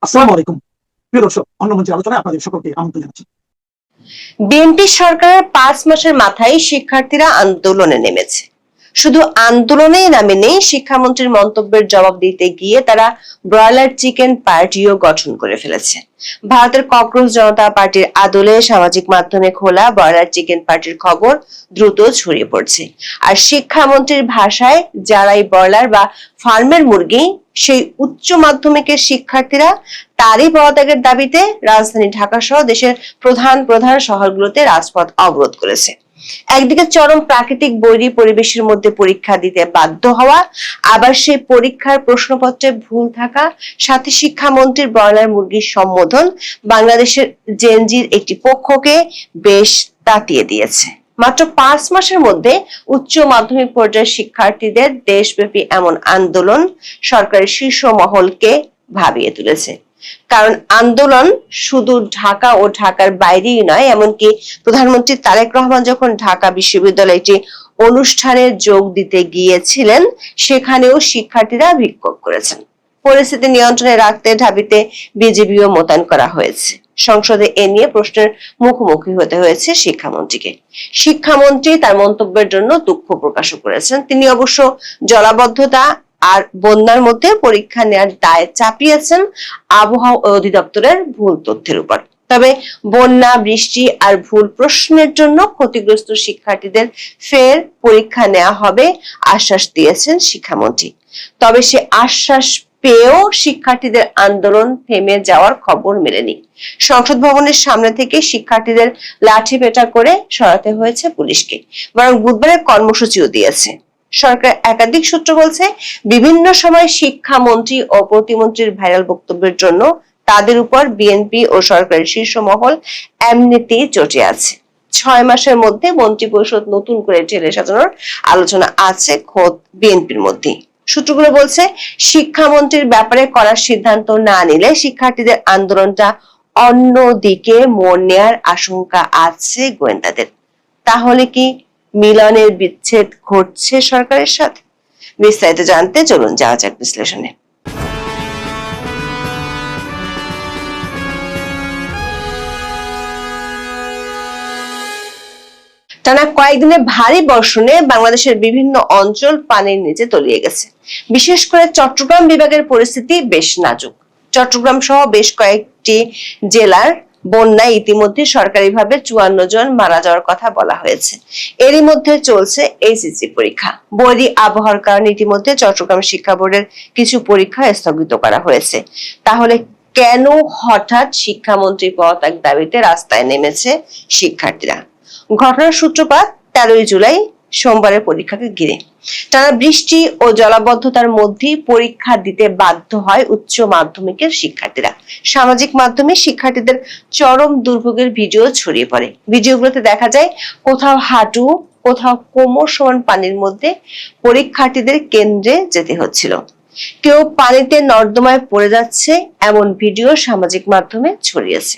আসসালামু আলাইকুম প্রিয় দর্শক, অন্য মঞ্চের আলোচনায় আপনাদের সকলকে আমন্ত্রণ জানাচ্ছি। বিএনপি সরকারের 5 মাসের মাথায় শিক্ষার্থীরা আন্দোলনে নেমেছে। শুধু আন্দোলনেই নামেনি, শিক্ষামন্ত্রীর মন্তব্যের জবাব দিতে গিয়ে তারা ব্রয়লার চিকেন পার্টিও গঠন করে ফেলেছে। ভারতের ককরোচ জনতা পার্টির আদলে সামাজিক মাধ্যমে খোলা ব্রয়লার চিকেন পার্টির খবর দ্রুত ছড়িয়ে পড়ছে। আর শিক্ষামন্ত্রীর ভাষায়, যারাই ব্রয়লার বা ফার্মের মুরগি, সেই উচ্চ মাধ্যমিকের শিক্ষার্থীরা তারই পদত্যাগের দাবিতে রাজধানী ঢাকা সহ দেশের প্রধান প্রধান শহরগুলোতে রাজপথ অবরোধ করেছে। একদিকে চরম প্রাকৃতিক বৈরী পরিবেশের মধ্যে পরীক্ষা দিতে বাধ্য হওয়া, আবার সেই পরীক্ষার প্রশ্নপত্রে ভুল থাকা, সাথে শিক্ষামন্ত্রীর ব্রয়লার মুরগির সম্বোধন বাংলাদেশের জেনজির একটি পক্ষকে বেশ তাতিয়ে দিয়েছে। মাত্র 5 মাসের মধ্যে উচ্চ মাধ্যমিক পর্যায়ের শিক্ষার্থীদের দেশব্যাপী এমন আন্দোলন সরকারের শীর্ষ মহলকে ভাবিয়ে তুলেছে। কারণ আন্দোলন শুধু ঢাকা ও ঢাকার বাইরেই নয়, এমনকি প্রধানমন্ত্রী তারেক রহমান যখন ঢাকা বিশ্ববিদ্যালয়ে একটি অনুষ্ঠানে যোগ দিতে গিয়েছিলেন, সেখানেও শিক্ষার্থীরা বিক্ষোভ করেছেন। পরিস্থিতি নিয়ন্ত্রণে রাখতে ঢাবিতে বিজিবিও মোতায়েন করা হয়েছে। সংসদে এ নিয়ে প্রশ্নের মুখোমুখি হতে হয়েছে শিক্ষামন্ত্রীকে। শিক্ষামন্ত্রী তার মন্তব্যের জন্য দুঃখ প্রকাশ করেছেন। তিনি অবশ্য জলাবদ্ধতা আর বন্যার মধ্যে পরীক্ষা নেওয়ার দায় চাপিয়েছেন আবহাওয়া অধিদপ্তরের ভুল তথ্যের উপর। তবে বন্যা, বৃষ্টি আর ভুল প্রশ্নের জন্য ক্ষতিগ্রস্ত শিক্ষার্থীদের ফের পরীক্ষা নেওয়া হবে আশ্বাস দিয়েছেন শিক্ষামন্ত্রী। তবে সে আশ্বাস পেয়েও শিক্ষার্থীদের আন্দোলন থেমে যাওয়ার খবর মেলেনি। সংসদ ভবনের সামনে থেকে শিক্ষার্থীদের লাঠি পেটা করে সরাতে হয়েছে পুলিশকে, বরং বুধবারের কর্মসূচিও দিয়েছে। সরকার একাধিক সূত্র বলছে, বিভিন্ন সময় শিক্ষামন্ত্রী ও প্রতিমন্ত্রীর ভাইরাল বক্তব্যের জন্য তাদের উপর বিএনপি ও সরকারের শীর্ষ মহল এমনিতেই চটে আছে। 6 মাসের মধ্যে মন্ত্রিপরিষদ নতুন করে ঢেলে সাজানোর আলোচনা আছে খোদ বিএনপির মধ্যে। সূত্রগুলো বলছে, শিক্ষামন্ত্রীর ব্যাপারে করার সিদ্ধান্ত না নিলে শিক্ষার্থীদের আন্দোলনটা অন্যদিকে মোড় নেয়ার আশঙ্কা আছে গোয়েন্দাদের। তাহলে কি মিলনের বিচ্ছেদ ঘটছে সরকারের সাথে? বিস্তারিত জানতে চলুন যাওয়া যাক বিশ্লেষণে। টানা কয়েকদিনে ভারী বর্ষণে বাংলাদেশের বিভিন্ন অঞ্চল পানির নিচে তলিয়ে গেছে। বিশেষ করে চট্টগ্রাম বিভাগের পরিস্থিতি বেশ নাজুক। চট্টগ্রাম সহ বেশ কয়েকটি জেলার বন্যায় ইতিমধ্যে সরকারিভাবে 54 জন মারা যাওয়ার কথা বলা হয়েছে। এরই মধ্যে চলছে এইচএসসি পরীক্ষা। বৈরী আবহাওয়ার কারণে ইতিমধ্যে চট্টগ্রাম শিক্ষা বোর্ডের কিছু পরীক্ষা স্থগিত করা হয়েছে। তাহলে কেন হঠাৎ শিক্ষামন্ত্রী পদত্যাগ দাবিতে রাস্তায় নেমেছে শিক্ষার্থীরা? ঘটনার সূত্রপাত 13 জুলাই সোমবারের পরীক্ষাকে ঘিরে। টানা বৃষ্টি ও জলাবদ্ধতার মধ্যেই পরীক্ষা দিতে বাধ্য হয় উচ্চ মাধ্যমিকের শিক্ষার্থীরা। সামাজিক মাধ্যমে শিক্ষার্থীদের চরম দুর্ভোগের ভিডিও ছড়িয়ে পড়ে। ভিডিওগুলোতে দেখা যায় কোথাও হাঁটু, কোথাও কোমর সমান পানির মধ্যে পরীক্ষার্থীদের কেন্দ্রে যেতে হচ্ছিল। কেউ পানিতে নর্দমায় পড়ে যাচ্ছে, এমন ভিডিও সামাজিক মাধ্যমে ছড়িয়েছে।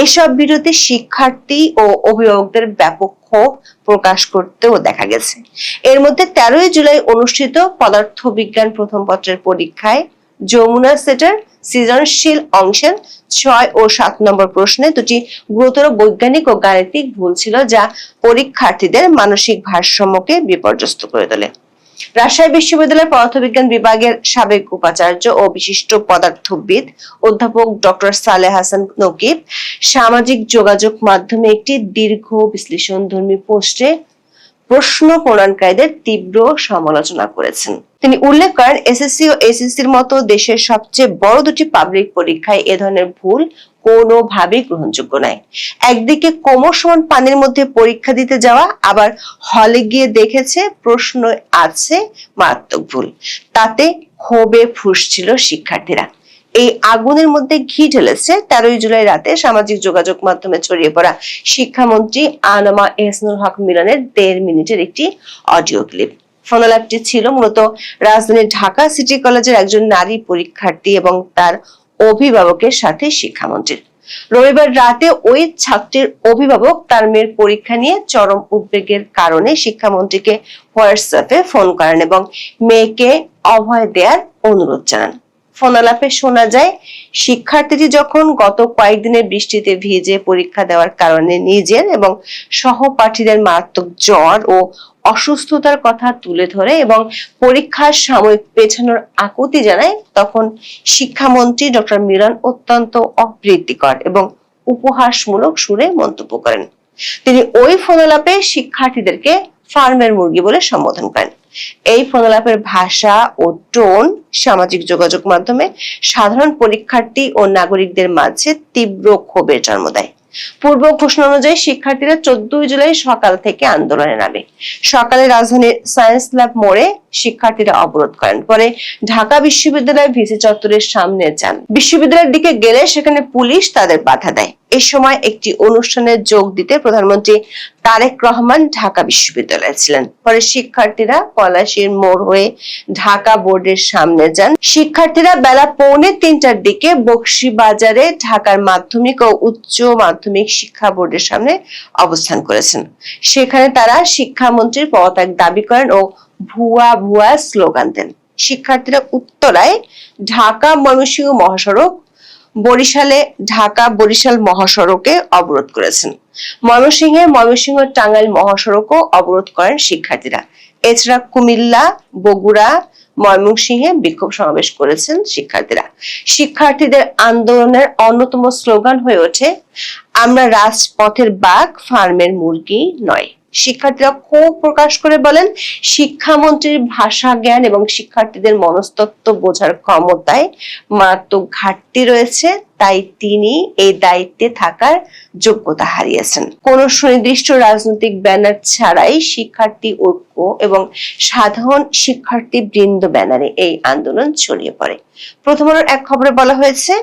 এসব ভিডিওতে শিক্ষার্থী ও অভিভাবকদের ব্যাপক ক্ষোভ প্রকাশ করতেও দেখা গেছে। এর মধ্যে 13 জুলাই অনুষ্ঠিত পদার্থ বিজ্ঞান প্রথম পত্রের পরীক্ষায় যমুনা সেটের সৃজনশীল অংশের 6 ও 7 নম্বর প্রশ্নে দুটি গুরুতর বৈজ্ঞানিক ও গাণিতিক ভুল ছিল, যা পরীক্ষার্থীদের মানসিক ভারসাম্যকে বিপর্যস্ত করে তোলে। রাজশাহী বিশ্ববিদ্যালয়ের পদার্থবিজ্ঞান বিভাগের সাবেক উপাচার্য ও বিশিষ্ট পদার্থবিদ অধ্যাপক ডক্টর সালেহ হাসান নকিব সামাজিক যোগাযোগ মাধ্যমে একটি দীর্ঘ বিশ্লেষণধর্মী পোস্টে প্রশ্ন প্রণয়নকারীদের তীব্র সমালোচনা করেছেন। তিনি উল্লেখ করেন, এসএসসি ও এইচএসসির মতো দেশের সবচেয়ে বড় দুটি পাবলিক পরীক্ষায় এ ধরনের ভুল কোনোভাবেই গ্রহণযোগ্য নয়। একদিকে কোমর সমান পানির মধ্যে পরীক্ষা দিতে যাওয়া, আবার হলে গিয়ে দেখেছে প্রশ্ন আছে মারাত্মক ভুল। তাতে ক্ষোভে ফুঁসছিল শিক্ষার্থীরা। এই আগুনের মধ্যে ঘি ঢেলেছে 13 জুলাই রাতে সামাজিক যোগাযোগ মাধ্যমে ছড়িয়ে পড়া শিক্ষামন্ত্রী আনামা এহসানুল হক মিলনের 1.5 মিনিটের একটি অডিও ক্লিপ। ফোনালাপটি ছিল মূলত রাজধানীর ঢাকা সিটি কলেজের একজন নারী পরীক্ষার্থী এবং তার অভিভাবকের সাথে শিক্ষামন্ত্রীর। রবিবার রাতে ওই ছাত্রীর অভিভাবক তার মেয়ের পরীক্ষা নিয়ে চরম উদ্বেগের কারণে শিক্ষামন্ত্রীকে হোয়াটসঅ্যাপে ফোন করেন এবং মেয়েকে অভয় দেওয়ার অনুরোধ জানান। ফোনালাপে শোনা যায়, শিক্ষার্থীটি যখন গত কয়েকদিনের বৃষ্টিতে ভিজে পরীক্ষা দেওয়ার কারণে নিজের এবং সহপাঠীদের মারাত্মক জ্বর ও অসুস্থতার কথা তুলে ধরে এবং পরীক্ষার সাময়িক পেছানোর আকুতি জানায়, তখন শিক্ষামন্ত্রী ডক্টর মিলন অত্যন্ত অপ্রীতিকর এবং উপহাসমূলক সুরে মন্তব্য করেন। তিনি ওই ফোনালাপে শিক্ষার্থীদেরকে ফার্মের মুরগি বলে সম্বোধন করেন। এই ফোনালাপের ভাষা ও টোন সামাজিক যোগাযোগ মাধ্যমে সাধারণ পরীক্ষার্থী ও নাগরিকদের মাঝে তীব্র ক্ষোভের জন্ম দেয়। পূর্ব ঘোষণা অনুযায়ী শিক্ষার্থীরা 14 জুলাই সকাল থেকে আন্দোলনে নামে। সকালে রাজধানীর সায়েন্স ল্যাব মোড়ে শিক্ষার্থীরা অবরোধ করেন। পরে ঢাকা বিশ্ববিদ্যালয়ের ভিসি চত্বরের সামনে যান। বিশ্ববিদ্যালয়ের দিকে গেলে সেখানে পুলিশ তাদের বাধা দেয়। এ সময় একটি অনুষ্ঠানে যোগ দিতে প্রধানমন্ত্রী তারেক রহমান ঢাকা বিশ্ববিদ্যালয়ে ছিলেন। পরে শিক্ষার্থীরা পলাশীর মোড় হয়ে ঢাকা বোর্ডের সামনে যান। শিক্ষার্থীরা বেলা 2:45টার দিকে বকশীবাজারে ঢাকার মাধ্যমিক ও উচ্চ মাধ্যমিক শিক্ষা বোর্ডের সামনে অবস্থান করেছেন। সেখানে তারা শিক্ষামন্ত্রীর পদত্যাগ দাবি করেন ও ভুয়া ভুয়া স্লোগান দেন। শিক্ষার্থীরা উত্তরায় ঢাকা ময়মনসিংহ মহাসড়ক, বরিশালে ঢাকা বরিশাল মহাসড়কে অবরোধ করেছেন। ময়মনসিংহ টাঙ্গাইল মহাসড়কও অবরোধ করেন শিক্ষার্থীরা। এছাড়া কুমিল্লা, বগুড়া, ময়মনসিংহে বিক্ষোভ সমাবেশ করেছেন শিক্ষার্থীরা। শিক্ষার্থীদের আন্দোলনের অন্যতম স্লোগান হয়ে ওঠে, আমরা রাজপথের বাঘ, ফার্মের মুরগি নয়। শিক্ষার্থীরা ক্ষোভ প্রকাশ করে বলেন, শিক্ষামন্ত্রীর ভাষা জ্ঞান এবং শিক্ষার্থীদের মনস্তত্ত্ব বোঝার ক্ষমতায় মারাত্মক ঘাটতি রয়েছে, তাই তিনি এই দায়িত্বে থাকার যোগ্যতা হারিয়েছেন। কোন সুনির্দিষ্ট রাজনৈতিক ব্যানার ছাড়াই শিক্ষার্থী ঐক্য এবং সাধারণ শিক্ষার্থী বৃন্দ ব্যানারে এই আন্দোলন ছড়িয়ে পড়ে। প্রথম আলোর এক খবরে বলা হয়েছে,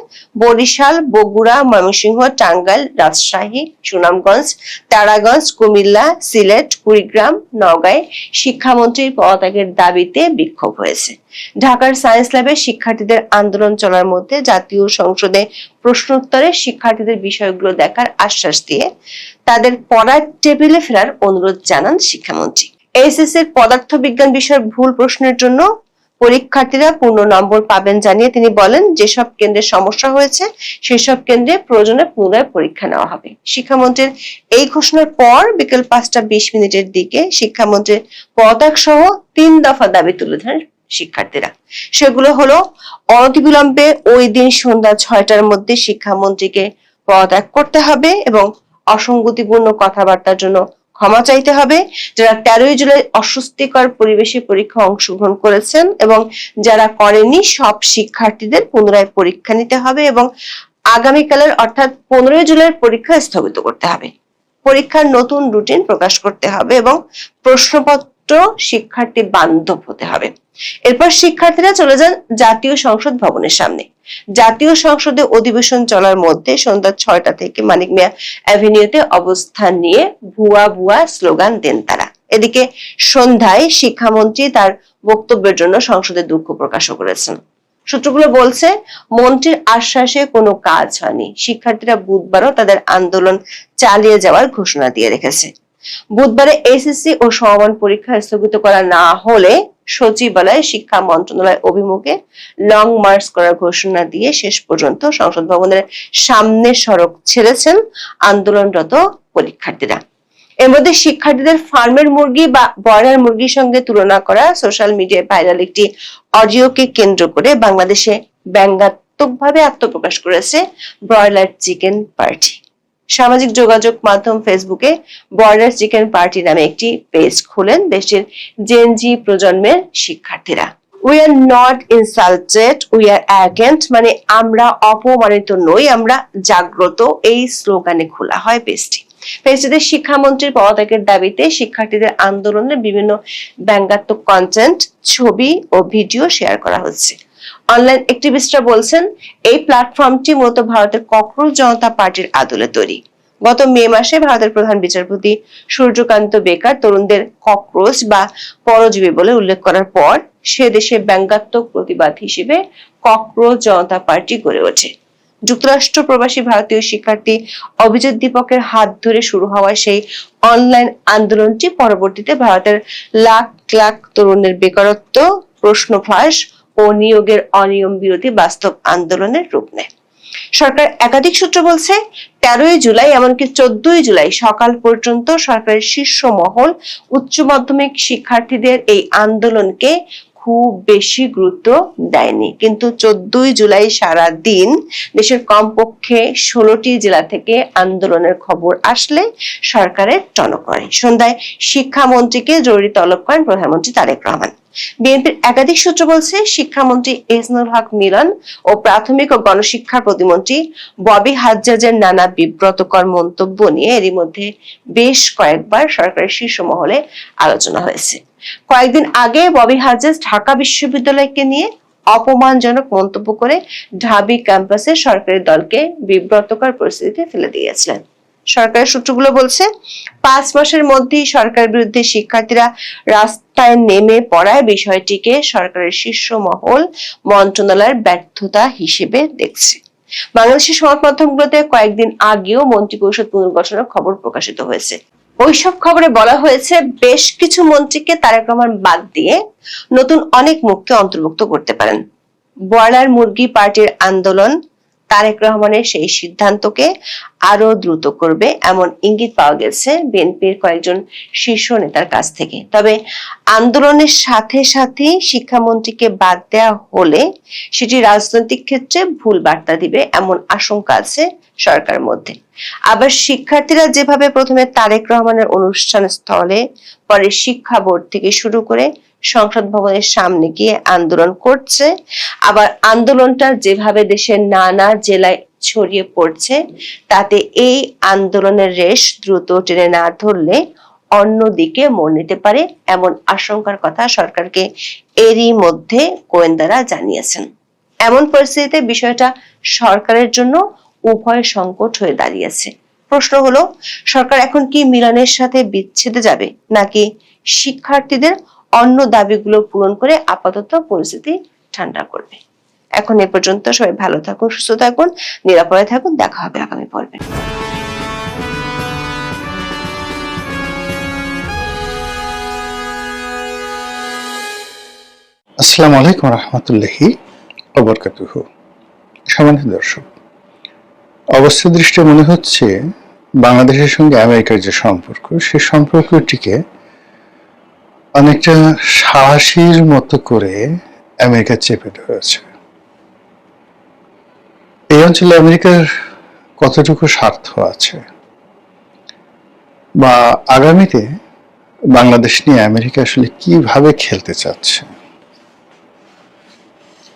বরিশাল, বগুড়া, ময়মনসিংহ, টাঙ্গাইল, রাজশাহী, সুনামগঞ্জ, তারাগঞ্জ, কুমিল্লা, সিলেট, কুড়িগ্রাম, নওগাঁয় শিক্ষামন্ত্রীর পদত্যাগের দাবিতে বিক্ষোভ হয়েছে। ঢাকার সায়েন্স ল্যাবে শিক্ষার্থীদের আন্দোলন চলার মধ্যে জাতীয় সংসদে প্রশ্নোত্তরে শিক্ষার্থীদের বিষয়গুলো দেখার আশ্বাস দিয়ে তাদের পড়ার টেবিলে ফেরার অনুরোধ জানান শিক্ষামন্ত্রী। এইচএসসির পদার্থ বিজ্ঞান বিষয়ের ভুল প্রশ্নের জন্য পরীক্ষার্থীরা পূর্ণ নম্বর পাবেন জানিয়ে তিনি বলেন, যেসব কেন্দ্রে সমস্যা হয়েছে সেসব কেন্দ্রে প্রয়োজনে পুনরায় পরীক্ষা নেওয়া হবে। শিক্ষামন্ত্রীর এই ঘোষণার পর বিকেল 5:20 দিকে শিক্ষামন্ত্রীর পদত্যাগ সহ 3 দফা দাবি তুলে ধরেন শিক্ষার্থীরা। সেগুলো হলো, অনতিবিলম্বে ওই দিন সন্ধ্যা 6টার মধ্যে শিক্ষামন্ত্রীকে পদত্যাগ করতে হবে এবং অসঙ্গতিপূর্ণ কথাবার্তার জন্য ক্ষমা চাইতে হবে। যারা 13 জুলাই অস্বস্তিকর পরিবেশে পরীক্ষা অংশগ্রহণ করেছেন এবং যারা করেননি সব শিক্ষার্থীদের পুনরায় পরীক্ষা নিতে হবে এবং আগামীকালের অর্থাৎ 15 জুলাইয়ের পরীক্ষা স্থগিত করতে হবে। পরীক্ষার নতুন রুটিন প্রকাশ করতে হবে এবং প্রশ্নপত্র শিক্ষার্থী বান্ধব হতে হবে। এরপর শিক্ষার্থীরা চলে যান জাতীয় সংসদ ভবনের সামনে। জাতীয় সংসদে অধিবেশন চলার মধ্যে সন্ধ্যা 6টা থেকে মানিক মিয়া অ্যাভিনিউতে অবস্থান নিয়ে ভুয়া ভুয়া স্লোগান দেন তারা। এদিকে সন্ধ্যায় শিক্ষামন্ত্রী তার বক্তব্যের জন্য সংসদে দুঃখ প্রকাশ করেছেন। সূত্রগুলো বলছে, মন্ত্রীর আশ্বাসে কোনো কাজ হয়নি। শিক্ষার্থীরা বুধবারও তাদের আন্দোলন চালিয়ে যাওয়ার ঘোষণা দিয়ে রেখেছে। বুধবারে এসএসসি ও সমমান পরীক্ষা স্থগিত করা না হলে সচিবালয় শিক্ষা মন্ত্রণালয় অভিমুখে লং মার্চ করার ঘোষণা দিয়ে শেষ পর্যন্ত সংসদ ভবনের সামনে সড়ক ছেড়েছেন আন্দোলনরত পরীক্ষার্থীরা। এর মধ্যে শিক্ষার্থীদের ফার্মের মুরগি বা ব্রয়লার মুরগির সঙ্গে তুলনা করা সোশ্যাল মিডিয়ায় ভাইরাল একটি অডিওকে কেন্দ্র করে বাংলাদেশে ব্যঙ্গাত্মকভাবে আত্মপ্রকাশ করেছে ব্রয়লার চিকেন পার্টি। সামাজিক যোগাযোগ মাধ্যম ফেসবুকে ব্রয়লার চিকেন পার্টি নামে একটি পেজ খোলেন দেশটির জেনজি প্রজন্মের শিক্ষার্থীরা। We are not insulted, we are agent, মানে আমরা অপমানিত নই, আমরা জাগ্রত, এই স্লোগানে খোলা হয় পেজটি। পেজটিতে শিক্ষামন্ত্রীর পদত্যাগের দাবিতে শিক্ষার্থীদের আন্দোলনের বিভিন্ন ব্যঙ্গাত্মক কন্টেন্ট, ছবি ও ভিডিও শেয়ার করা হচ্ছে। অনলাইন অ্যাক্টিভিস্টরা বলছেন, এই প্ল্যাটফর্মটি মূলত ভারতের ককরোচ জনতা পার্টির আদলে তৈরি। গত মে মাসে ভারতের প্রধান বিচারপতি সূর্যকান্ত বেকার তরুণদের ককরোচ বা পরজীবী বলে উল্লেখ করার পর সে দেশে ব্যঙ্গাত্মক প্রতিবাদ হিসেবে ককরোচ জনতা পার্টি গড়ে ওঠে। যুক্তরাষ্ট্র প্রবাসী ভারতীয় শিক্ষার্থী অভিজিৎ দীপকের হাত ধরে শুরু হওয়া সেই অনলাইন আন্দোলনটি পরবর্তীতে ভারতের লাখ লাখ তরুণের বেকারত্ব, প্রশ্ন ফাঁস ও নিয়োগের অনিয়ম বিরোধী বাস্তব আন্দোলনের রূপ নেয়। সরকার একাধিক সূত্র বলছে 13ই জুলাই এমনকি 14ই জুলাই সকাল পর্যন্ত সরকারের শীর্ষ মহল উচ্চ মাধ্যমিক শিক্ষার্থীদের এই আন্দোলনকে খুব বেশি গুরুত্ব দেয়নি, কিন্তু 14ই জুলাই সারা দিন দেশের কমপক্ষে 16টি জেলা থেকে আন্দোলনের খবর আসলে সরকারের টনক নড়ে। সন্ধ্যায় শিক্ষামন্ত্রীকে জরুরি তলব করেন প্রধানমন্ত্রী তারেক রহমান। বিএনপির একাধিক সূত্র বলছে শিক্ষামন্ত্রী এহসানুল হক মিলন ও প্রাথমিক ও গণশিক্ষা প্রতিমন্ত্রী ববি হাজ্জাজের নানা বিব্রতকর মন্তব্য নিয়ে এরই মধ্যে বেশ কয়েকবার সরকারের শীর্ষ মহলে আলোচনা হয়েছে। কয়েকদিন আগে ববি হাজ্জাজ ঢাকা বিশ্ববিদ্যালয়কে নিয়ে অপমানজনক মন্তব্য করে ঢাবি ক্যাম্পাসে সরকারি দলকে বিব্রতকর পরিস্থিতিতে ফেলে দিয়েছিলেন। সরকারের সূত্রগুলো বলছে 5 মাসের মধ্যেই সরকারের বিরুদ্ধে শিক্ষার্থীরা রাস্তায় নেমে পড়ায় বিষয়টিকে সরকারের শীর্ষ মহল মন্ত্রণালয়ের ব্যর্থতা হিসেবে দেখছে। বাংলাদেশের সংবাদ মাধ্যমগুলোতে কয়েকদিন আগেও মন্ত্রিপরিষদ পুনর্গঠনের খবর প্রকাশিত হয়েছে। ওইসব খবরে বলা হয়েছে বেশ কিছু মন্ত্রীকে তারেক রহমান বাদ দিয়ে নতুন অনেক মুখকে অন্তর্ভুক্ত করতে পারেন। ব্রয়লার মুরগি পার্টির আন্দোলন তারেক রহমানের সেই সিদ্ধান্তকে আরো দ্রুত করবে এমন ইঙ্গিত পাওয়া গেছে বিএনপির কয়েকজন শীর্ষ নেতার কাছ থেকে। তবে আন্দোলনের সাথে সাথে শিক্ষামন্ত্রীকে বাদ দেওয়া হলে সেটি রাজনৈতিক ক্ষেত্রে ভুল বার্তা দিবে এমন আশঙ্কা আছে সরকারের মধ্যে। আবার শিক্ষার্থীরা যেভাবে প্রথমে তারেক রহমানের অনুষ্ঠান স্থলে, পরে শিক্ষা বোর্ড থেকে শুরু করে সংসদ ভবনের সামনে গিয়ে আন্দোলন করছে, আবার আন্দোলনটা যেভাবে দেশের নানা জেলায় ছড়িয়ে পড়ছে, তাতে এই আন্দোলনের রেশ দ্রুত টেনে না ধরলে অন্যদিকে মোড় নিতে পারে এমন আশঙ্কার কথা সরকারকে এরই মধ্যে গোয়েন্দারা জানিয়েছেন। এমন পরিস্থিতিতে বিষয়টা সরকারের জন্য উভয় সংকট হয়ে দাঁড়িয়েছে। প্রশ্ন হলো, সরকার এখন কি মিলনের সাথে বিচ্ছেদে যাবে, নাকি শিক্ষার্থীদের অন্য দাবিগুলো পূরণ করে আপাতত পরিস্থিতি ঠান্ডা করবে? এখন এ পর্যন্ত। সবাই ভালো থাকুন, সুস্থ থাকুন, নিরাপদে থাকুন। দেখা হবে আগামী পর্বে। আসসালামু আলাইকুম রহমতুল্লাহি ওয়া বারাকাতুহু। সম্মানিত দর্শক, অবস্থা দৃষ্টিতে মনে হচ্ছে বাংলাদেশের সঙ্গে আমেরিকার যে সম্পর্ক, সেই সম্পর্কটিকে অনেকটা সাহসীর মতো করে আমেরিকা চেপে ধরেছে। এই অঞ্চলে আমেরিকার কতটুকু স্বার্থ আছে, বা আগামীতে বাংলাদেশ নিয়ে আমেরিকা আসলে কিভাবে খেলতে চাচ্ছে,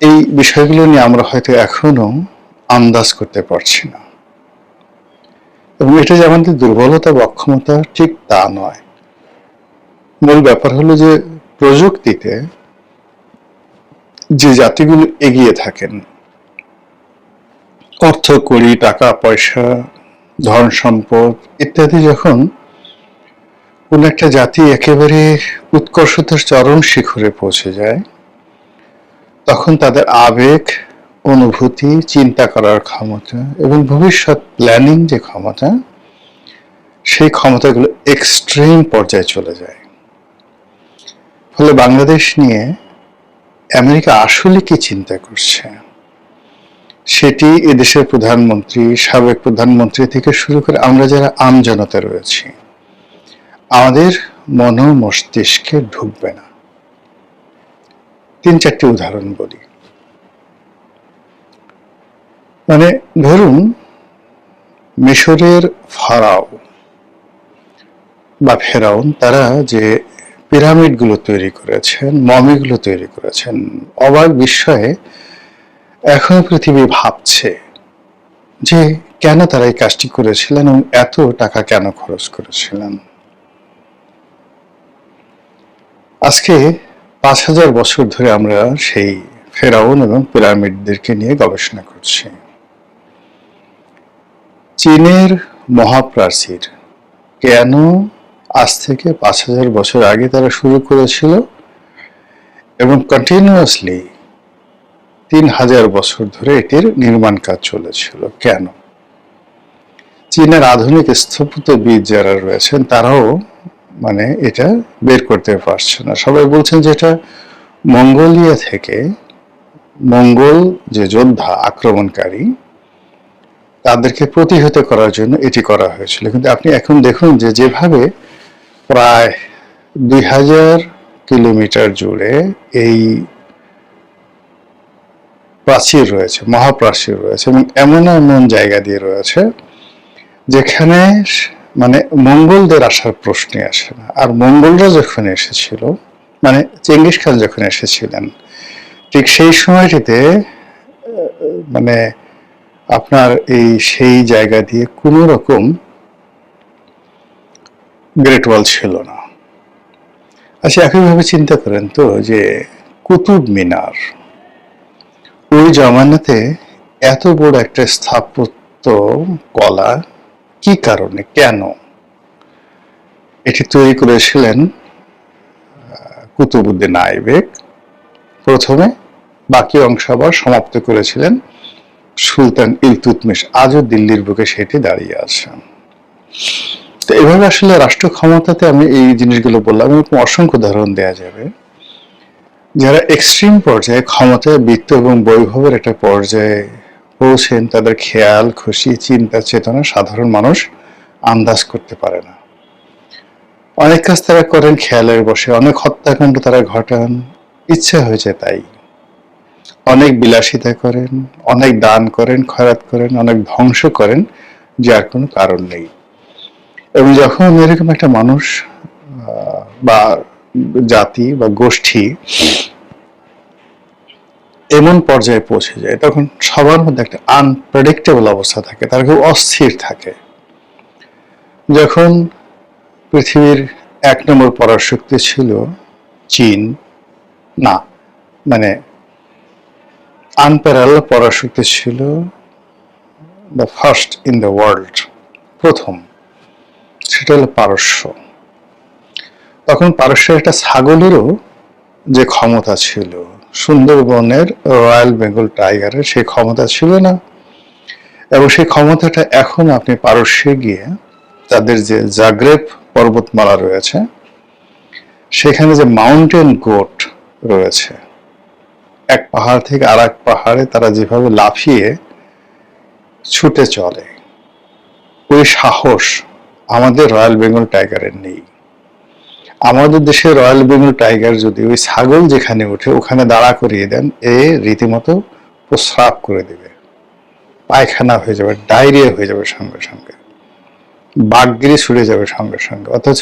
এই বিষয়গুলো নিয়ে আমরা হয়তো এখনো আন্দাজ করতে পারছি না। এবং এটা যে আমাদের দুর্বলতা বা অক্ষমতা, ঠিক তা নয়। মূল ব্যাপার হলো যে প্রযুক্তিতে যে জাতিগুলো এগিয়ে থাকেন, অর্থ কড়ি, টাকা পয়সা, ধন সম্পদ ইত্যাদি, যখন কোন একটা জাতি একেবারে উৎকর্ষতার চরম শিখরে পৌঁছে যায়, তখন তাদের আবেগ, অনুভূতি, চিন্তা করার ক্ষমতা এবং ভবিষ্যৎ প্ল্যানিং যে ক্ষমতা, সেই ক্ষমতাগুলো এক্সট্রিম পর্যায়ে চলে যায়। ফলে বাংলাদেশ নিয়ে আমেরিকা আসলে কি চিন্তা করছে, সেটি এদেশের প্রধানমন্ত্রী, সাবেক প্রধানমন্ত্রী থেকে শুরু করে আমরা যারা আমজনতা রয়েছি, আমাদের মন মস্তিষ্কে ঢুকবে না। 3-4টি উদাহরণ বলি। মানে ধরুন, মিশরের ফারাও বা ফেরাউন, তারা যে পিরামিডগুলো তৈরি করেছেন, মমিগুলো তৈরি করেছেন, অবাক বিস্ময়ে এখন পৃথিবী ভাবছে যে কেন তারা এই কাজটি করেছিলেন এবং এত টাকা কেন খরচ করেছিলেন। আজকে 5000 বছর ধরে আমরা সেই ফেরাউন এবং পিরামিডদেরকে নিয়ে গবেষণা করছি। চীনের মহাপ্রাচীর কেন আজ থেকে 5000 বছর আগে তারা শুরু করেছিল এবং কন্টিনিউয়াসলি 3000 বছর ধরে এটির নির্মাণ কাজ চলেছিল, কেন? চীনের আধুনিক স্থপতিবিদ যারা রয়েছেন, তারাও এটা বের করতে পারছে না। সবাই বলছেন যে এটা মঙ্গোলিয়া থেকে মঙ্গল যে যোদ্ধা আক্রমণকারী তাদেরকে প্রতিহত করার জন্য এটি করা হয়েছিল। কিন্তু আপনি এখন দেখুন যে যেভাবে প্রায় 2000 কিলোমিটার জুড়ে এই প্রাচীর রয়েছে, মহাপ্রাচীর রয়েছে, এবং এমন এমন জায়গা দিয়ে রয়েছে যেখানে মানে মঙ্গলদের আসার প্রশ্নই আসে না। আর মঙ্গলরা যখন এসেছিল, মানে চেঙ্গিস খান যখন এসেছিলেন, ঠিক সেই সময়টিতে মানে আপনার সেই জায়গা দিয়ে কোনো রকম গ্রেট ওয়াল ছিল না। আচ্ছা, একইভাবে চিন্তা করেন তো যে কুতুব মিনার, ওই জমানাতে এত বড় একটা স্থাপত্য কলা কি কারণে, কেন এটি তৈরি করেছিলেন কুতুবউদ্দিন আইবেক প্রথমে, বাকি অংশ আবার সমাপ্ত করেছিলেন সুলতান ইলতুৎমিশ। আজও দিল্লির বুকে সেটি দাঁড়িয়ে আছে। তো এভাবে আসলে রাষ্ট্র ক্ষমতাতে আমি এই জিনিসগুলো বললাম, এরকম অসংখ্য উদাহরণ দেওয়া যাবে। যারা এক্সট্রিম পর্যায়ে ক্ষমতায়, বৃত্ত এবং বৈভবের একটা পর্যায়ে পৌঁছেন, তাদের খেয়াল খুশি, চিন্তা চেতনা সাধারণ মানুষ আন্দাজ করতে পারে না। অনেক কাজ তারা করেন খেয়ালের বসে, অনেক হত্যাকাণ্ড তারা ঘটান ইচ্ছা হয়েছে তাই, অনেক বিলাসিতা করেন, অনেক দান করেন, খয়রাত করেন, অনেক ধ্বংস করেন যার কোনো কারণ নেই। এবং যখন এরকম একটা মানুষ বা জাতি বা গোষ্ঠী এমন পর্যায়ে পৌঁছে যায়, তখন সবার মধ্যে একটা আনপ্রেডিক্টেবল অবস্থা থাকে, তারা খুব অস্থির থাকে। যখন পৃথিবীর 1 নম্বর পরাশক্তি ছিল চীন, না মানে আনপ্যারাল পরাশক্তি ছিল the first in the world, প্রথম, সেটা হলো পারস্য। তখন পারস্যের একটা ছাগলেরও যে ক্ষমতা ছিল, সুন্দরবনের রয়্যাল বেঙ্গল টাইগারের সেই ক্ষমতা ছিল না। এবং সেই ক্ষমতাটা এখন আপনি পারস্যে গিয়ে তাদের যে জাগ্রেব পর্বতমালা রয়েছে, সেখানে যে মাউন্টেন গোট রয়েছে, এক পাহাড় থেকে আর এক পাহাড়ে তারা যেভাবে লাফিয়ে ছুটে চলে, ওই সাহস আমাদের রয়্যাল বেঙ্গল টাইগারের নেই। আমাদের দেশে রয়্যাল বেঙ্গল টাইগার যদি ওই ছাগল যেখানে ওঠে ওখানে দাঁড়া করিয়ে দেন, এ রীতিমতো প্রস্রাব করে দেবে, পায়খানা হয়ে যাবে, ডায়রিয়া হয়ে যাবে সঙ্গে সঙ্গে, বাঘগিরি ছুটে যাবে সঙ্গে সঙ্গে। অথচ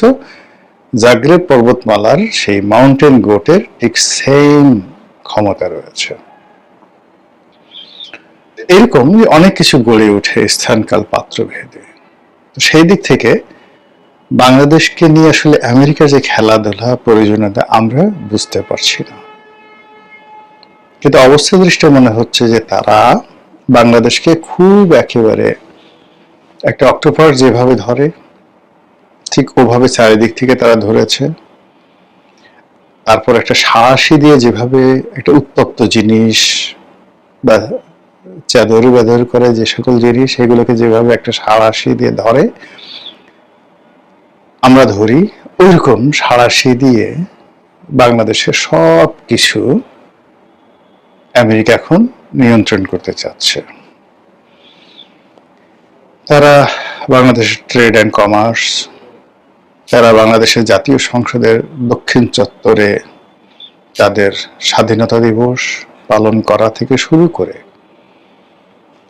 জাগ্রেব পর্বতমালার সেই মাউন্টেন গোটের ঠিক সেম ক্ষমতা রয়েছে। এরকম অনেক কিছু গড়ে ওঠে স্থানকাল পাত্র ভেদে। সেই দিক থেকে বাংলাদেশকে নিয়ে আসলে আমেরিকার যে খেলাধুলা প্রয়োজনীয়তা আমরা বুঝতে পারছি না। কিন্তু অবস্থা দৃষ্টে মনে হচ্ছে যে তারা বাংলাদেশকে খুব একেবারে একটা অক্টোপাস যেভাবে ধরে, ঠিক ওভাবে চারিদিক থেকে তারা ধরেছে। তারপর একটা সাঁড়াশি দিয়ে যেভাবে একটা উত্তপ্ত জিনিস বা চাদর বেদর করে যে সকল জিনিস, সেগুলোকে যেভাবে একটা সাঁড়াশি দিয়ে ধরে আমরা ধরি, ওইরকম সাঁড়াশি দিয়ে বাংলাদেশের সব কিছু আমেরিকা এখন নিয়ন্ত্রণ করতে চাচ্ছে। তারা বাংলাদেশের ট্রেড অ্যান্ড কমার্স, তারা বাংলাদেশের জাতীয় সংসদের দক্ষিণ চত্বরে তাদের স্বাধীনতা দিবস পালন করা থেকে শুরু করে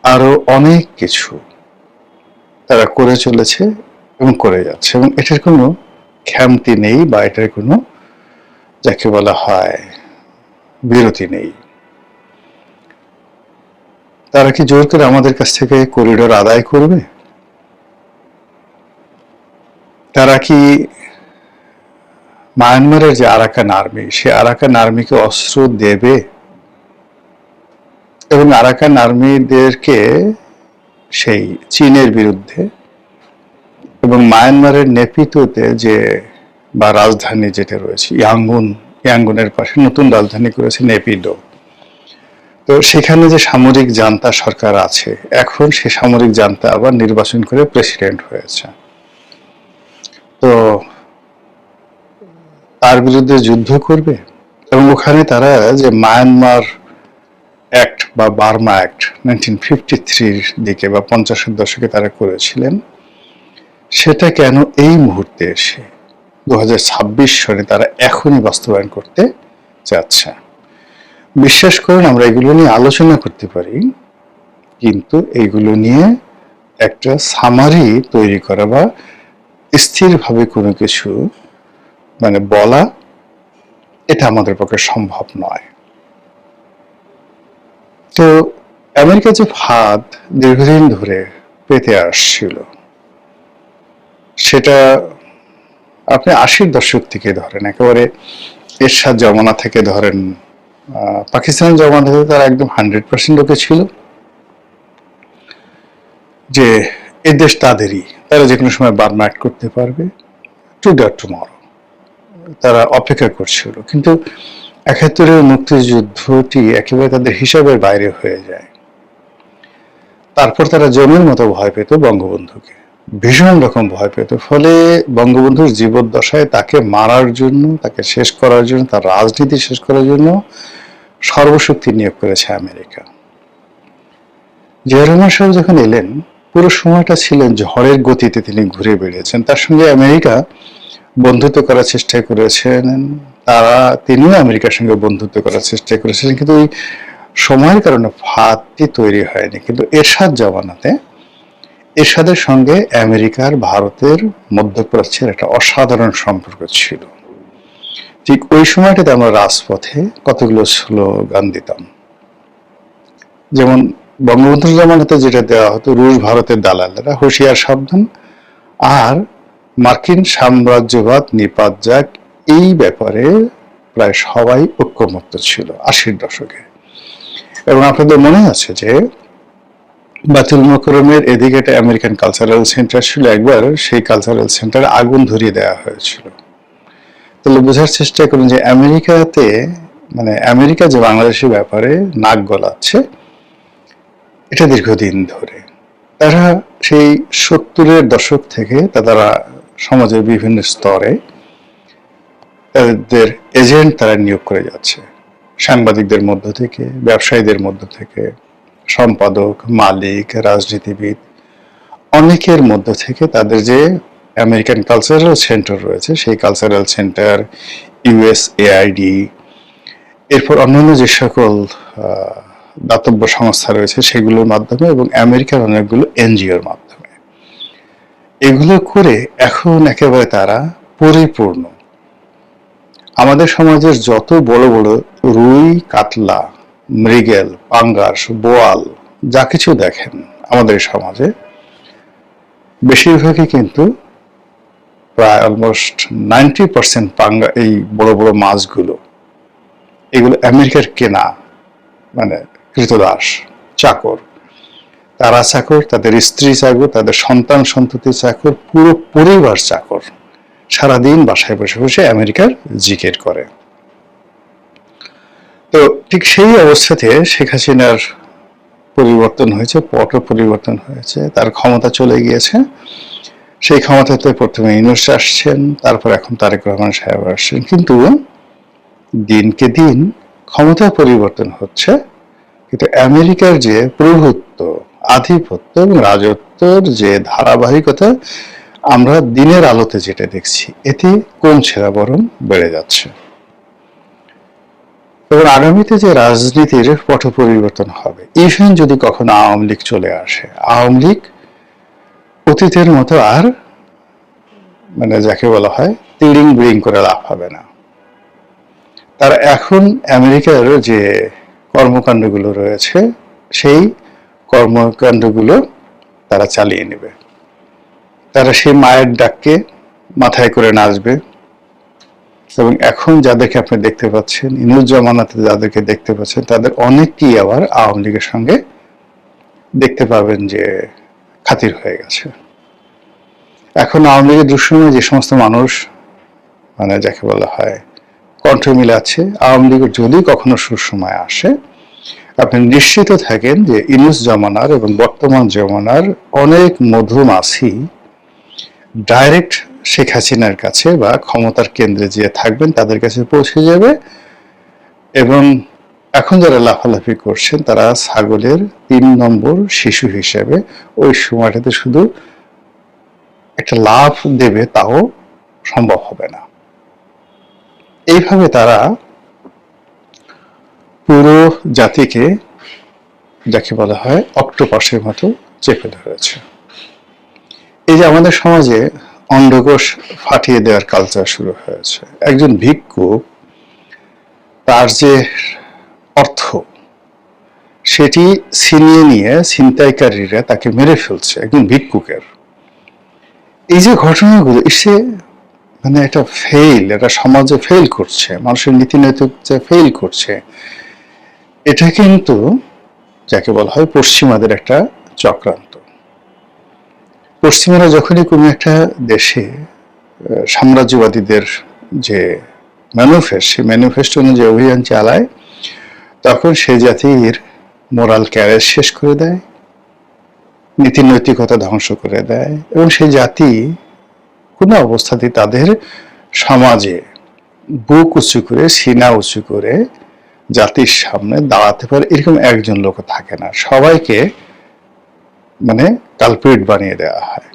আরো অনেক কিছু তারা করে চলেছে এবং করে যাচ্ছে, এবং এটার কোনো ক্ষান্তি নেই বা এটার কোনো যাকে বলা হয় বিরতি নেই। তারা কি জোর করে আমাদের কাছ থেকে করিডোর আদায় করবে? তারা কি মায়ানমারের যে আরাকান আর্মি, সে আরাকান আর্মিকে অস্ত্র দেবে এবং আরাকান আর্মিদেরকে সেই চীনের বিরুদ্ধে এবং মায়ানমারের নেপিতোতে যে বা রাজধানী যেটা রয়েছে ইয়াঙ্গুনের পাশে নতুন রাজধানী করেছে নেপিডো, তো সেখানে যে সামরিক জান্তা সরকার আছে, এখন সে সামরিক জান্তা আবার নির্বাচন করে প্রেসিডেন্ট হয়েছে। তো তার বিরুদ্ধে যুদ্ধ করবে এবং ওখানে তারা যে মায়ানমার বা বার্মা অ্যাক্ট 1953 দিকে বা 50-এর দশকে তারা করেছিলেন, সেটা কেন এই মুহূর্তে এসে 2026 সনে তারা এখনই বাস্তবায়ন করতে চাচ্ছে? বিশ্বাস করুন, আমরা এগুলো নিয়ে আলোচনা করতে পারি, কিন্তু এইগুলো নিয়ে একটা সামারি তৈরি করা বা স্থিরভাবে কোনো কিছু বলা, এটা আমাদের পক্ষে সম্ভব নয়। তো আমেরিকা যে ফাঁদ দীর্ঘদিন ধরে পেতে আসছিল, সেটা আপনি 80-র দশক থেকে ধরেন, একেবারে এরশাদ জমানা থেকে ধরেন, পাকিস্তান জমানাতে তারা একদম 100% লোকে ছিল যে এই দেশ তাদেরই, তারা যে কোনো সময় বার্মা অ্যাক্ট করতে পারবে, টুমরো। তারা অপেক্ষা করছিল, কিন্তু 71-এর মুক্তিযুদ্ধটি একেবারে তাদের হিসাবের বাইরে হয়ে যায়। তারপর তারা জমের মতো ভয় পেত বঙ্গবন্ধুকে, ভীষণ রকম ভয় পেত। ফলে বঙ্গবন্ধুর জীবদ্দশায় তাকে মারার জন্য, তাকে শেষ করার জন্য, তার রাজনীতি শেষ করার জন্য সর্বশক্তি নিয়োগ করেছে আমেরিকা। জিয়া রহমান সাহেব যখন এলেন, পুরো সময়টা ছিলেন ঝড়ের গতিতে তিনি ঘুরে বেড়িয়েছেন। তার সঙ্গে আমেরিকা বন্ধুত্ব করার চেষ্টা করেছেন, তিনিও আমেরিকার সঙ্গে বন্ধুত্ব করার চেষ্টা করেছিলেন, কিন্তু ওই সময়ের কারণে ফাঁদটি তৈরি হয়নি। কিন্তু এরশাদ জমানাতে এরশাদের সঙ্গে আমেরিকার, ভারতের, মধ্যপ্রাচ্যের একটা অসাধারণ সম্পর্ক ছিল। ঠিক ওই সময়টাতে আমরা রাজপথে কতগুলো স্লোগান দিতাম, যেমন বঙ্গবন্ধুর জমানাতে যেটা দেওয়া হতো, রুশ ভারতের দালালেরা হুঁশিয়ার সাবধান, আর মার্কিন সাম্রাজ্যবাদ নিপাত যাক, এই ব্যাপারে প্রায় সবাই ঐক্যমত্য ছিল 80-র দশকে। এবং আপনাদের মনে আছে যে বাতুল মোকরমের এদিকে একটা আমেরিকান কালচারাল সেন্টার ছিল, একবার সেই কালচারাল সেন্টারে আগুন ধরিয়ে দেওয়া হয়েছিল। তাহলে বোঝার চেষ্টা করুন যে আমেরিকাতে, আমেরিকা যে বাংলাদেশের ব্যাপারে নাক গলাচ্ছে, এটা দীর্ঘদিন ধরে। তারা সেই 70-এর দশক থেকে তারা সমাজের বিভিন্ন স্তরে তাদের এজেন্ট তারা নিয়োগ করে যাচ্ছে, সাংবাদিকদের মধ্য থেকে, ব্যবসায়ীদের মধ্য থেকে, সম্পাদক, মালিক, রাজনীতিবিদ, অনেকের মধ্য থেকে তাদের যে আমেরিকান কালচারাল সেন্টার রয়েছে, সেই কালচারাল সেন্টার, USAID, এরপর অন্যান্য যে সকল দাতব্য সংস্থা রয়েছে সেগুলোর মাধ্যমে, এবং আমেরিকার অনেকগুলো NGOর মাধ্যমে, এগুলো করে এখন একেবারে তারা পরিপূর্ণ। আমাদের সমাজের যত বড় বড় রুই, কাতলা, মৃগেল, পাঙ্গাস, বোয়াল যা কিছু দেখেন আমাদের সমাজে, বেশিরভাগই কিন্তু প্রায় অলমোস্ট 90% পাঙ্গা, এই বড় বড় মাছগুলো, এগুলো আমেরিকার কেনা, কৃতদাস, চাকর। তারা চাকর, তাদের স্ত্রী চাকর, তাদের সন্তান সন্ততি চাকর, পুরো পরিবার চাকর, সারাদিন বাসায় বসে বসে আমেরিকার জিকির করে। তো ঠিক সেই অবস্থাতে শেখ হাসিনার পরিবর্তন হয়েছে, পট পরিবর্তন হয়েছে, তার ক্ষমতা চলে গিয়েছে। সেই ক্ষমতাতে প্রথমে ইউনূস আসছেন, তারপর এখন তারেক রহমান সাহেব আসছেন, কিন্তু দিনকে দিন ক্ষমতা পরিবর্তন হচ্ছে, কিন্তু আমেরিকার যে প্রভুত্ব, আধিপত্য এবং রাজত্বের যে ধারাবাহিকতা আমরা দিনের আলোতে যেটা দেখছি, এতে কমছে না, বরং বেড়ে যাচ্ছে। এবং আগামীতে যে রাজনীতির পট পরিবর্তন হবে, ইভেন যদি কখনো আওয়ামী লীগ চলে আসে, আওয়ামী লীগ অতীতের মতো আর যাকে বলা হয় তিড়িং বিড়িং করে লাভ হবে না। তারা এখন আমেরিকার যে কর্মকাণ্ডগুলো রয়েছে, সেই কর্মকাণ্ডগুলো তারা চালিয়ে নেবে। তারা সেই মায়ের ডাককে মাথায় করে নাচবে। এবং এখন যাদেরকে আপনি দেখতে পাচ্ছেন, ইউনূস জামানাতে যাদেরকে দেখতে পাচ্ছেন, তাদের অনেকেই আবার আওয়ামী লীগের সঙ্গে দেখতে পাবেন যে খাতির হয়ে গেছে। এখন আওয়ামী লীগের দুঃসময়ে যে সমস্ত মানুষ যাকে বলা হয় কণ্ঠ মিলাচ্ছে, আওয়ামী লীগের যদি কখনো সুসময় আসে, আপনি নিশ্চিত থাকেন যে ইউনূস জামানার এবং বর্তমান জামানার অনেক মধুমাছি ডাইরেক্ট শেখ হাসিনার কাছে বা ক্ষমতার কেন্দ্রে যে থাকবেন তাদের কাছে পৌঁছে যাবে, এবং এখন যারা লাফালাফি করছেন তারা ছাগলের 3 নম্বর শিশু হিসেবে ওই সময়টাতে শুধু একটা লাফ দেবে, তাও সম্ভব হবে না। এইভাবে তারা পুরো জাতিকে, যাকে বলা হয় অক্টোপাসের মতো, চেপে ধরেছে। এই যে আমাদের সমাজে অন্ডকোষ ফাটিয়ে দেওয়ার কালচার শুরু হয়েছে। একজন ভিক্ষুক তার যে অর্থ সেটি ছিনিয়ে নিয়ে ছিনতাইকারীরা তাকে মেরে ফেলছে, একজন ভিক্ষুকের। এই যে ঘটনাগুলো এসে মানে একটা ফেইল, এটা সমাজে ফেইল করছে, মানুষের নীতি নৈতিকতা ফেইল করছে, এটা কিন্তু যাকে বলা হয় পশ্চিমাদের একটা চক্রান্ত। পশ্চিমারা যখনই কোনো একটা দেশে সাম্রাজ্যবাদীদের যে ম্যানিফেস্ট, সেই ম্যানিফেস্ট অনুযায়ী অভিযান চালায়, তখন সে জাতির মোরাল ক্যারেজ শেষ করে দেয়, নীতি নৈতিকতা ধ্বংস করে দেয়, এবং সেই জাতি কোনো অবস্থাতেই তাদের সমাজে বুক উঁচু করে, সিনা উঁচু করে জাতির সামনে দাঁড়াতে পারে এরকম একজন লোক থাকে না। সবাইকে মানে কালপ্রিট বানিয়ে দেওয়া হয়।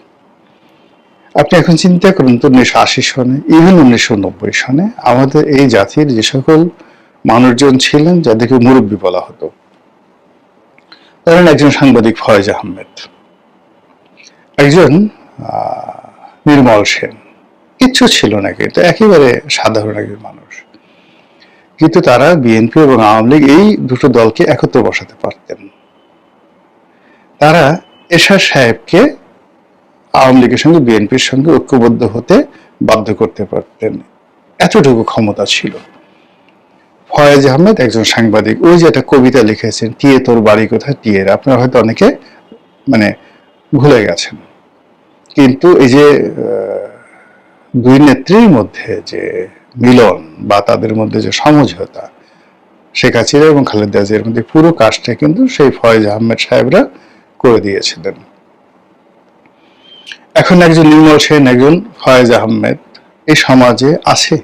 আপনি এখন চিন্তা করুন তো 1980 সনে, ইভেন 1990 সনে আমাদের এই জাতির যে সকল মানুষজন ছিলেন যাদেরকে মুরব্বী বলা হতো, ধরেন একজন সাংবাদিক ফয়েজ আহমেদ, একজন নির্মল সেন, কিচ্ছু ছিল না, কিন্তু একেবারে সাধারণ একজন মানুষ, কিন্তু তারা বিএনপি এবং আওয়ামী লীগ এই দুটো দলকে একত্রে বসাতে পারতেন। তারা এরশাদ সাহেবকে আওয়ামী লীগের সঙ্গে বিএনপির সঙ্গে ঐক্যবদ্ধ হতে বাধ্য করতে পারতেন, এতটুকু ক্ষমতা ছিল। ফয়েজ আহমেদ একজন সাংবাদিক, ওই যে একটা কবিতা লিখেছেন, টিয়ে তোর বাড়ি কোথায়, টিয়ের, আপনারা হয়তো অনেকে মানে ভুলে গেছেন। কিন্তু এই যে দুই নেত্রীর মধ্যে যে মিলন বা তাদের মধ্যে যে সমঝোতা, শেখ হাসিনা এবং খালেদা জিয়ার মধ্যে পুরো কাজটা কিন্তু সেই ফয়েজ আহমেদ সাহেবরা করে দিয়েছিলেন। এখন একজন নির্মল সেন, একজন ফয়েজ আহমেদ এই সমাজে আছে?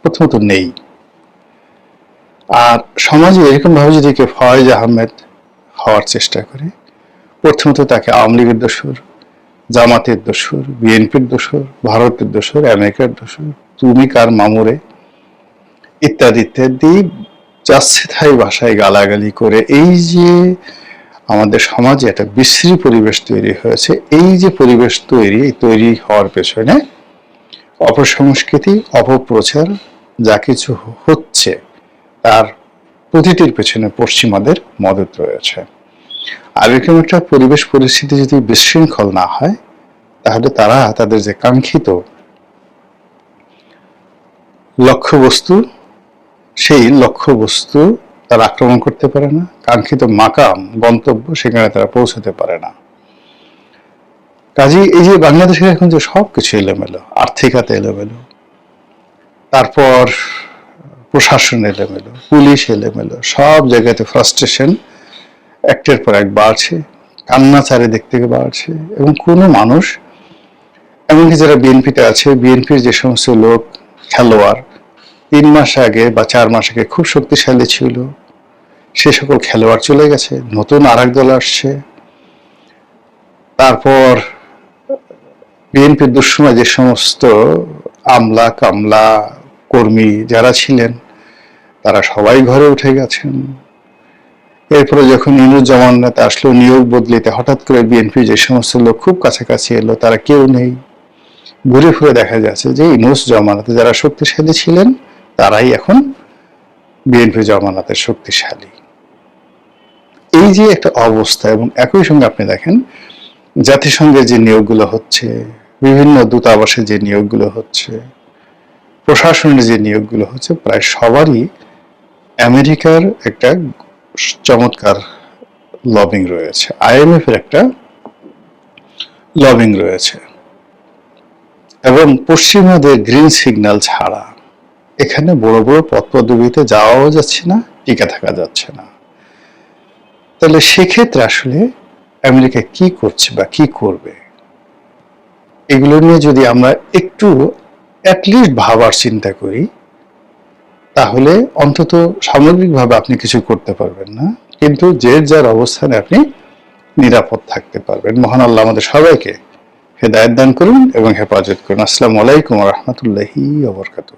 প্রথমত নেই। আর সমাজে এরকম ভাবে যদি কেউ ফয়েজ আহমেদ হওয়ার চেষ্টা করে, প্রথমত তাকে আওয়ামী লীগের দোসর, জামাতের দোসর, বিএনপির দোসর, ভারতের দোসর, আমেরিকার দোসর, তুমি কার মামুরে, ইত্যাদি ইত্যাদি যাচ্ছে তাই ভাষায় গালাগালি করে এই যে আমাদের সমাজে একটা বিশ্রী পরিবেশ তৈরি হয়েছে। এই যে পরিবেশ তৈরি হওয়ার পেছনে অপসংস্কৃতি, অপপ্রচার যা কিছু হচ্ছে তার প্রতিটির পেছনে পশ্চিমাদের মদত রয়েছে। আর এরকম একটা পরিবেশ পরিস্থিতি যদি বিশৃঙ্খল না হয়, তাহলে তারা তাদের যে কাঙ্ক্ষিত লক্ষ্যবস্তু, সেই লক্ষ্যবস্তু তারা আক্রমণ করতে পারে না, কাঙ্ক্ষিত মাকাম, গন্তব্য, সেখানে তারা পৌঁছতে পারে না। কাজেই এই যে বাংলাদেশের এখন যে সবকিছু এলোমেলো, আর্থিক খাতে এলোমেলো, তারপর প্রশাসন এলোমেলো, পুলিশ এলোমেলো, সব জায়গাতে ফ্রাস্ট্রেশন একটার পর এক বাড়ছে, কান্না চারিদিক থেকে বাড়ছে, এবং কোনো মানুষ, এমনকি যারা বিএনপিতে আছে, বিএনপির যে সমস্ত লোক খেলোয়াড় 3 মাস আগে বা 4 মাস আগে খুব শক্তিশালী ছিল, সে সকল খেলোয়াড় চলে গেছে, নতুন আরেক দল আসছে। তারপর বিএনপির দুঃসময় যে সমস্ত আমলা কামলা কর্মী যারা ছিলেন, তারা সবাই ঘরে উঠে গেছেন। এরপরে যখন ইনুস জামানত আসলো নিয়োগ বদলিতে, হঠাৎ করে বিএনপি যে সমস্ত লোক খুব কাছাকাছি এলো, তারা কেউ নেই। ঘুরে ফিরে দেখা যাচ্ছে যে ইনুস জামানাতে যারা শক্তিশালী ছিলেন তারাই এখন বিএনপি জামানাতে শক্তিশালী। এই যে একটা অবস্থা, এবং একই সঙ্গে আপনি দেখেন জাতিসংঘের যে নিয়োগগুলো হচ্ছে, বিভিন্ন দূতাবাসে যে নিয়োগগুলো হচ্ছে, প্রশাসনের যে নিয়োগগুলো হচ্ছে, প্রায় সবারই আমেরিকার একটা চমৎকার লবিং রয়েছে, আইএমএফ এর একটা লবিং রয়েছে, এবং পশ্চিমাদের গ্রিন সিগন্যাল ছাড়া এখানে বড় বড় পদ পদবিতে যাওয়াও যাচ্ছে না, টিকে থাকা যাচ্ছে না। তাহলে সেক্ষেত্রে আসলে আমেরিকা কি করছে বা কি করবে, এগুলো নিয়ে যদি আমরা একটু অ্যাটলিস্ট ভাবার চিন্তা করি, তাহলে অন্তত সামগ্রিকভাবে আপনি কিছু করতে পারবেন না, কিন্তু যে যার অবস্থানে আপনি নিরাপদ থাকতে পারবেন। মহান আল্লাহ আমাদের সবাইকে হেদায়েত দান করুন এবং হেফাজত করুন। আসসালামু আলাইকুম ওয়া রাহমাতুল্লাহি ওয়া বারাকাতুহু।